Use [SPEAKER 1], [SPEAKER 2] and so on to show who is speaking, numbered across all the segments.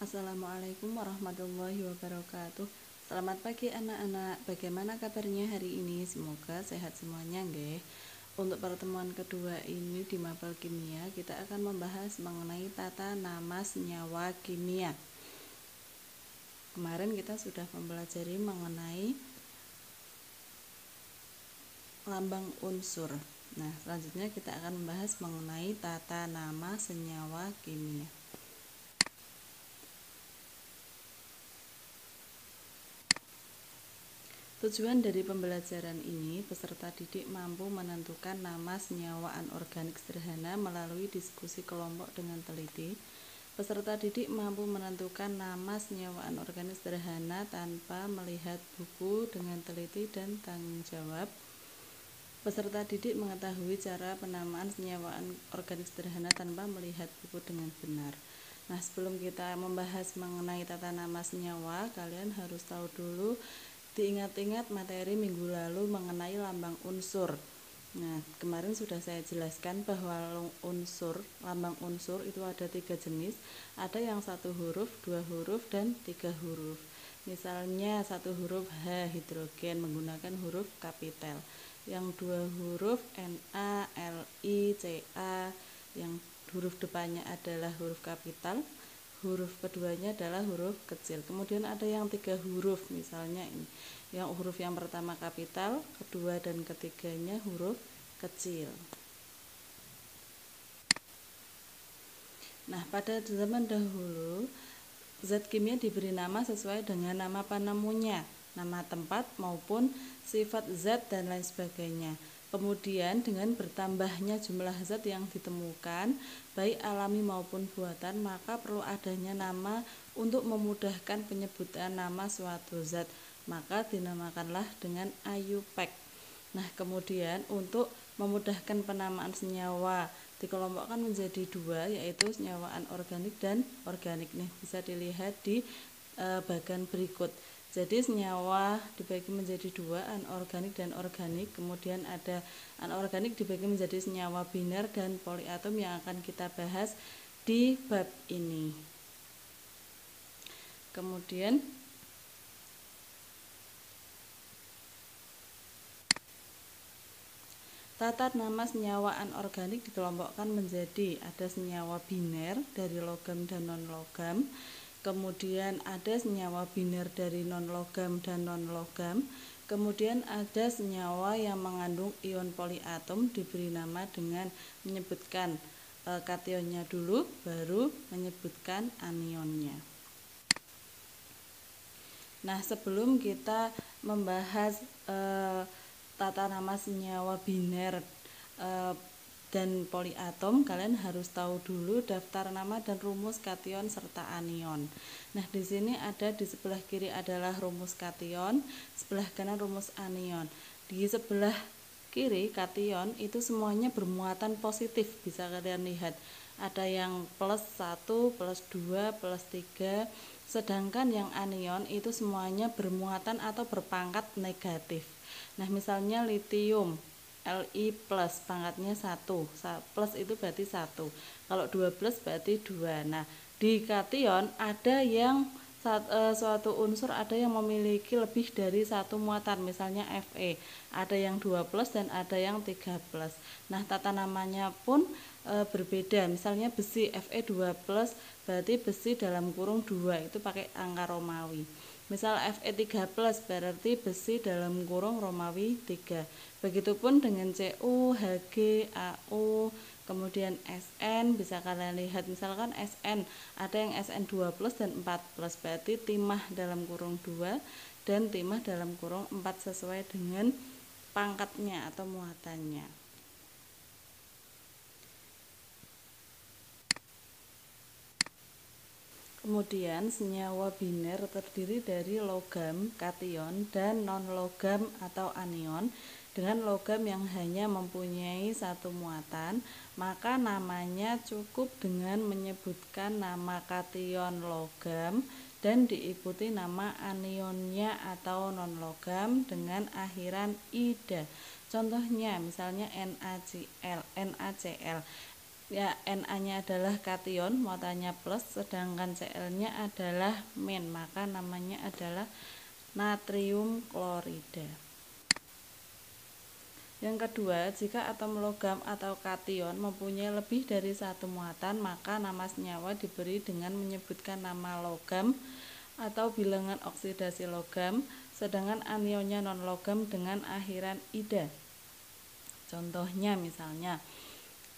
[SPEAKER 1] Assalamualaikum warahmatullahi wabarakatuh. Selamat pagi anak-anak. Bagaimana kabarnya hari ini? Semoga sehat semuanya, nggih. Untuk pertemuan kedua ini di mapel kimia, kita akan membahas mengenai tata nama senyawa kimia. Kemarin kita sudah mempelajari mengenai lambang unsur. Nah, selanjutnya kita akan membahas mengenai tata nama senyawa kimia. Tujuan dari pembelajaran ini, peserta didik mampu menentukan nama senyawa anorganik sederhana melalui diskusi kelompok dengan teliti. Peserta didik mampu menentukan nama senyawa anorganik sederhana tanpa melihat buku dengan teliti dan tanggung jawab. Peserta didik mengetahui cara penamaan senyawa anorganik sederhana tanpa melihat buku dengan benar. Nah, sebelum kita membahas mengenai tata nama senyawa, kalian harus tahu dulu, diingat-ingat materi minggu lalu mengenai lambang unsur. Nah, kemarin sudah saya jelaskan bahwa lambang unsur itu ada 3 jenis. Ada yang 1 huruf, 2 huruf, dan 3 huruf. Misalnya 1 huruf H, hidrogen, menggunakan huruf kapital. Yang 2 huruf Na, Li, Ca, yang huruf depannya adalah huruf kapital. Huruf keduanya adalah huruf kecil. Kemudian ada yang 3 huruf, misalnya ini. Yang huruf yang pertama kapital, kedua dan ketiganya huruf kecil. Nah, pada zaman dahulu, zat kimia diberi nama sesuai dengan nama penemunya, nama tempat maupun sifat zat dan lain sebagainya. Kemudian dengan bertambahnya jumlah zat yang ditemukan, baik alami maupun buatan, maka perlu adanya nama untuk memudahkan penyebutan nama suatu zat. Maka dinamakanlah dengan IUPAC. Nah, kemudian untuk memudahkan penamaan senyawa dikelompokkan menjadi 2, yaitu senyawa anorganik dan organik. Nih, bisa dilihat di bagian berikut. Jadi senyawa dibagi menjadi 2, anorganik dan organik. Kemudian ada anorganik dibagi menjadi senyawa biner dan poliatom yang akan kita bahas di bab ini. Kemudian tata nama senyawa anorganik dikelompokkan menjadi ada senyawa biner dari logam dan non-logam. Kemudian ada senyawa biner dari non-logam dan non-logam. Kemudian ada senyawa yang mengandung ion poliatom, diberi nama dengan menyebutkan kationnya dulu, baru menyebutkan anionnya. Nah, sebelum kita membahas tata nama senyawa biner dan poliatom, kalian harus tahu dulu daftar nama dan rumus kation serta anion. Nah, di sini ada di sebelah kiri adalah rumus kation, sebelah kanan rumus anion. Di sebelah kiri kation itu semuanya bermuatan positif, bisa kalian lihat. Ada yang plus 1, plus 2, plus 3. Sedangkan yang anion itu semuanya bermuatan atau berpangkat negatif. Nah, misalnya litium Li plus, pangkatnya 1, plus itu berarti 1. Kalau 2 plus berarti 2. Nah, di kation ada yang suatu unsur ada yang memiliki lebih dari 1 muatan, misalnya Fe. Ada yang 2 plus dan ada yang 3 plus. Nah, tata namanya pun berbeda. Misalnya besi Fe 2 plus berarti besi dalam kurung 2, itu pakai angka Romawi. Misal Fe3 plus berarti besi dalam kurung Romawi 3. Begitupun dengan Cu, Hg, Au, kemudian Sn, bisa kalian lihat misalkan Sn, ada yang Sn2 plus dan 4 plus, berarti timah dalam kurung 2 dan timah dalam kurung 4 sesuai dengan pangkatnya atau muatannya. Kemudian senyawa biner terdiri dari logam, kation, dan non-logam atau anion. Dengan logam yang hanya mempunyai 1 muatan, maka namanya cukup dengan menyebutkan nama kation logam dan diikuti nama anionnya atau non-logam dengan akhiran ida. Contohnya misalnya NaCl. Ya, Na-nya adalah kation, muatannya plus, sedangkan Cl-nya adalah min, maka namanya adalah natrium klorida. Yang kedua, jika atom logam atau kation mempunyai lebih dari satu muatan, maka nama senyawa diberi dengan menyebutkan nama logam atau bilangan oksidasi logam, sedangkan anionnya non-logam dengan akhiran ida. Contohnya misalnya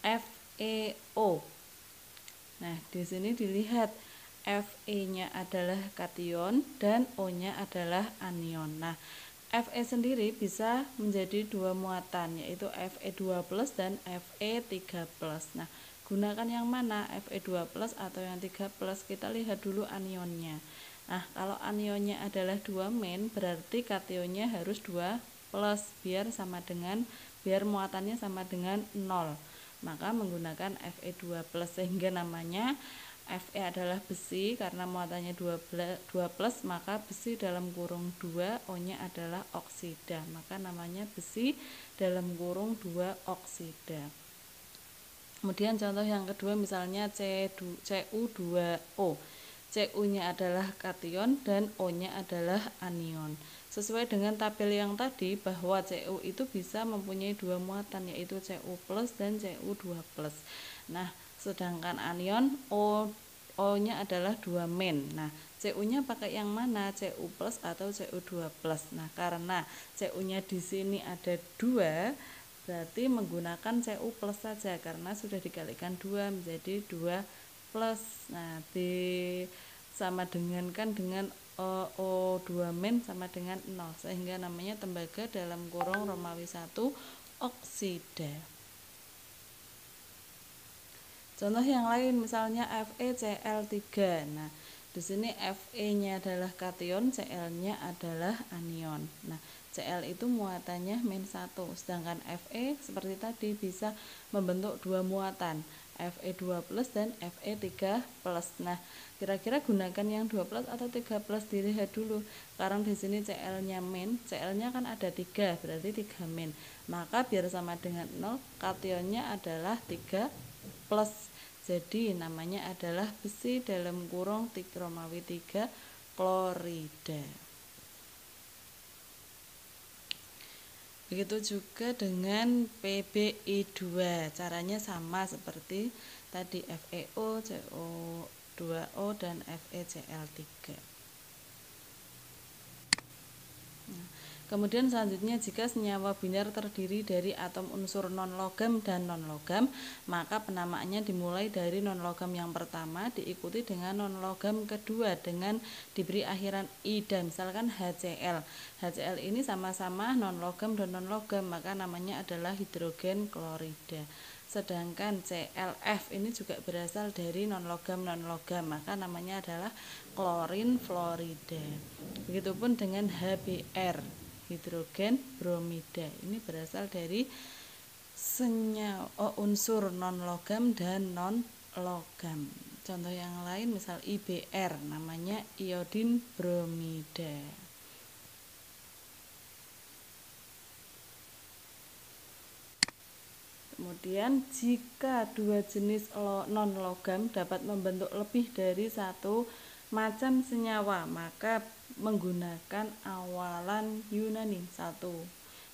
[SPEAKER 1] FeO. Nah, di sini dilihat Fe-nya adalah kation dan O-nya adalah anion. Nah, Fe sendiri bisa menjadi dua muatan, yaitu Fe2+ dan Fe3+. Nah, gunakan yang mana, Fe2+ atau yang 3+? Kita lihat dulu anionnya. Nah, kalau anionnya adalah 2 min, berarti kationnya harus 2+ biar muatannya sama dengan 0. Maka menggunakan Fe2+, sehingga namanya Fe adalah besi karena muatannya 2+, maka besi dalam kurung 2, O-nya adalah oksida, maka namanya besi dalam kurung 2 oksida. Kemudian contoh yang kedua misalnya Cu2O. Cu-nya adalah kation dan O-nya adalah anion. Sesuai dengan tabel yang tadi bahwa Cu itu bisa mempunyai dua muatan, yaitu Cu+ dan Cu2+. Nah, sedangkan anion O-nya adalah 2 min. Nah, Cu-nya pakai yang mana? Cu+ atau Cu2+. Nah, karena Cu-nya di sini ada 2, berarti menggunakan Cu+ saja karena sudah dikalikan 2 menjadi 2+. Nah, sama dengan O2 min sama dengan 0, sehingga namanya tembaga dalam kurung Romawi 1 oksida. Contoh yang lain misalnya FeCl3. Nah, di sini Fe-nya adalah kation, Cl-nya adalah anion. Nah, Cl itu muatannya -1, sedangkan Fe seperti tadi bisa membentuk dua muatan, Fe2+ dan Fe3+. Nah, kira-kira gunakan yang 2+ atau 3+, dilihat dulu. Karena di sini Cl-nya min, Cl-nya kan ada 3, berarti 3 min. Maka biar sama dengan 0, kationnya adalah 3+. Jadi namanya adalah besi dalam kurung Romawi 3 klorida. Begitu juga dengan PbI2. Caranya sama seperti tadi FeO, Co2O dan FeCl3. Kemudian selanjutnya, jika senyawa biner terdiri dari atom unsur non-logam dan non-logam, maka penamaannya dimulai dari non-logam yang pertama diikuti dengan non-logam kedua dengan diberi akhiran ida, misalkan HCl. HCl ini sama-sama non-logam dan non-logam, maka namanya adalah hidrogen klorida. Sedangkan ClF ini juga berasal dari non-logam, maka namanya adalah klorin fluorida. Begitupun dengan HBr, hidrogen bromida, ini berasal dari senyawa unsur non-logam dan non-logam. Contoh yang lain misal IBr, namanya iodin bromida. Kemudian jika dua jenis non-logam dapat membentuk lebih dari satu macam senyawa, maka menggunakan awalan Yunani 1.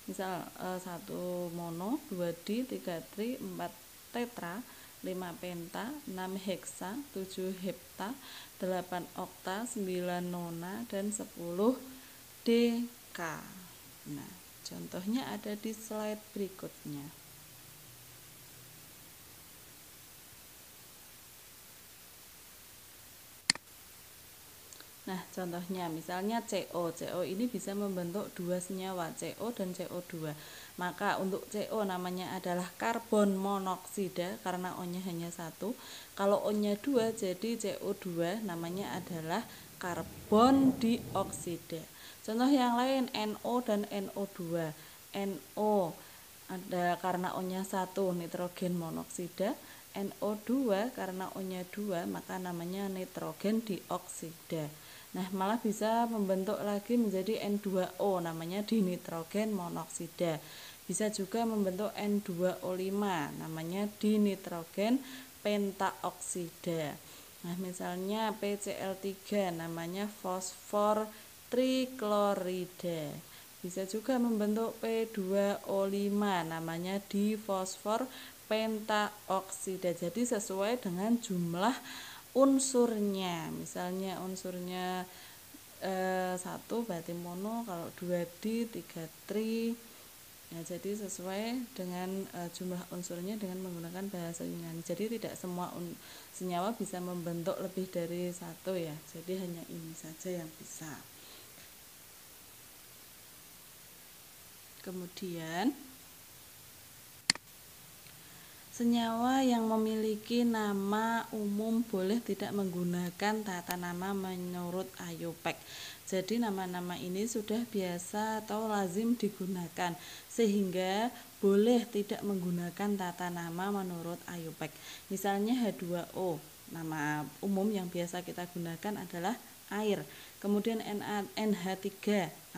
[SPEAKER 1] Misal 1 mono, 2 di, 3 tri, 4 tetra, 5 penta, 6 heksa, 7 hepta, 8 okta, 9 nona, dan 10 deka. Nah, contohnya ada di slide berikutnya. Nah, contohnya misalnya CO. CO ini bisa membentuk dua senyawa, CO dan CO2. Maka untuk CO namanya adalah karbon monoksida karena O-nya hanya 1. Kalau O-nya 2 jadi CO2 namanya adalah karbon dioksida. Contoh yang lain NO dan NO2. NO ada karena O-nya 1 nitrogen monoksida. NO2 karena O-nya 2 maka namanya nitrogen dioksida. Nah, malah bisa membentuk lagi menjadi N2O, namanya dinitrogen monoksida. Bisa juga membentuk N2O5, namanya dinitrogen pentaoksida. Nah, misalnya PCl3, namanya fosfor triklorida. Bisa juga membentuk P2O5, namanya difosfor pentaoksida. Jadi sesuai dengan jumlah unsurnya. Misalnya unsurnya 1 berarti mono, kalau 2 di 3 tri. Ya, jadi sesuai dengan jumlah unsurnya dengan menggunakan bahasa Yunani. Jadi tidak semua senyawa bisa membentuk lebih dari satu ya. Jadi hanya ini saja yang bisa. Kemudian senyawa yang memiliki nama umum boleh tidak menggunakan tata nama menurut IUPAC. Jadi nama-nama ini sudah biasa atau lazim digunakan sehingga boleh tidak menggunakan tata nama menurut IUPAC. Misalnya H2O, nama umum yang biasa kita gunakan adalah air. Kemudian NH3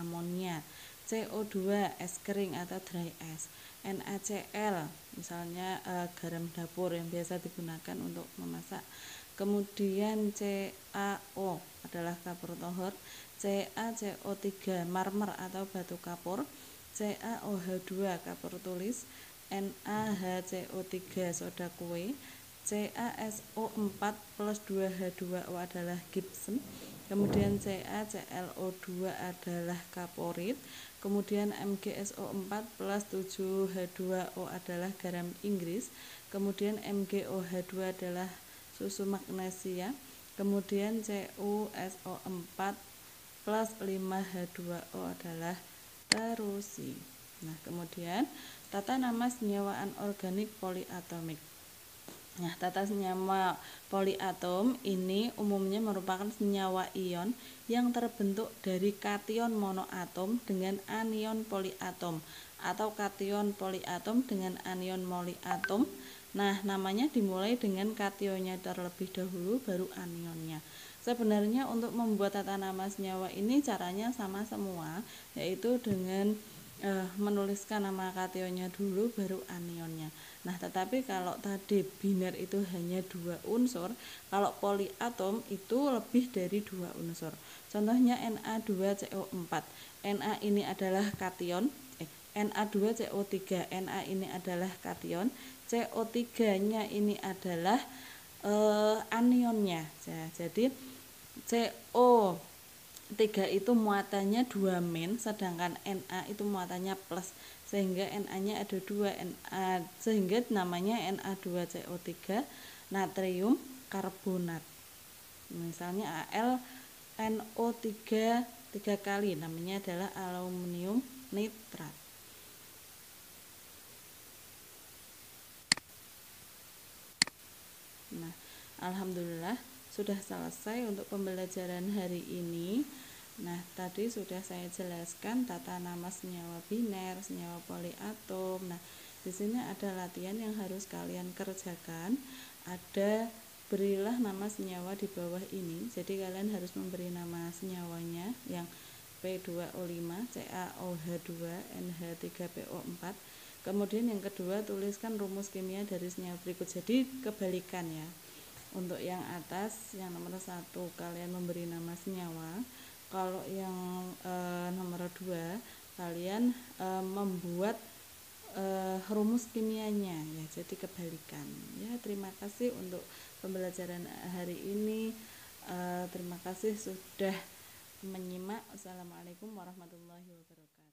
[SPEAKER 1] amonia, CO2 es kering atau dry ice, NaCl misalnya garam dapur yang biasa digunakan untuk memasak. Kemudian CaO adalah kapur tohor, CaCO3 marmer atau batu kapur, CaOH2 kapur tulis, NaHCO3 soda kue, CaSO4 plus 2H2O adalah gypsum, kemudian CaClO2 adalah kaporit, kemudian MgSO4 plus 7H2O adalah garam Inggris, kemudian MgOH2 adalah susu magnesia, kemudian CuSO4 plus 5H2O adalah terusi. Nah, kemudian tata nama senyawa anorganik poliatomik. Nah, tata senyawa poliatom ini umumnya merupakan senyawa ion yang terbentuk dari kation monoatom dengan anion poliatom atau kation poliatom dengan anion monoatom. Nah, namanya dimulai dengan kationnya terlebih dahulu baru anionnya. Sebenarnya untuk membuat tata nama senyawa ini caranya sama semua, yaitu dengan menuliskan nama kationnya dulu baru anionnya. Nah, tetapi kalau tadi biner itu hanya 2 unsur, kalau poliatom itu lebih dari 2 unsur. Contohnya Na2CO4. Na ini adalah kation, Na2CO3, Na ini adalah kation, CO3-nya ini adalah anionnya. Jadi CO3 itu muatannya 2 min, sedangkan Na itu muatannya plus, sehingga Na-nya ada 2, sehingga namanya Na2CO3 natrium karbonat. Misalnya AlNO3 3 kali, namanya adalah aluminium nitrat. Nah, alhamdulillah sudah selesai untuk pembelajaran hari ini. Nah, tadi sudah saya jelaskan tata nama senyawa biner, senyawa poliatom. Nah, di sini ada latihan yang harus kalian kerjakan. Ada berilah nama senyawa di bawah ini. Jadi kalian harus memberi nama senyawanya yang P2O5, CaOH2, NH3PO4. Kemudian yang kedua, tuliskan rumus kimia dari senyawa berikut. Jadi kebalikan ya. Untuk yang atas, yang nomor 1 kalian memberi nama senyawa. Kalau yang nomor 2 kalian membuat rumus kimianya ya. Jadi kebalikan ya. Terima kasih untuk pembelajaran hari ini. Terima kasih sudah menyimak. Assalamualaikum warahmatullahi wabarakatuh.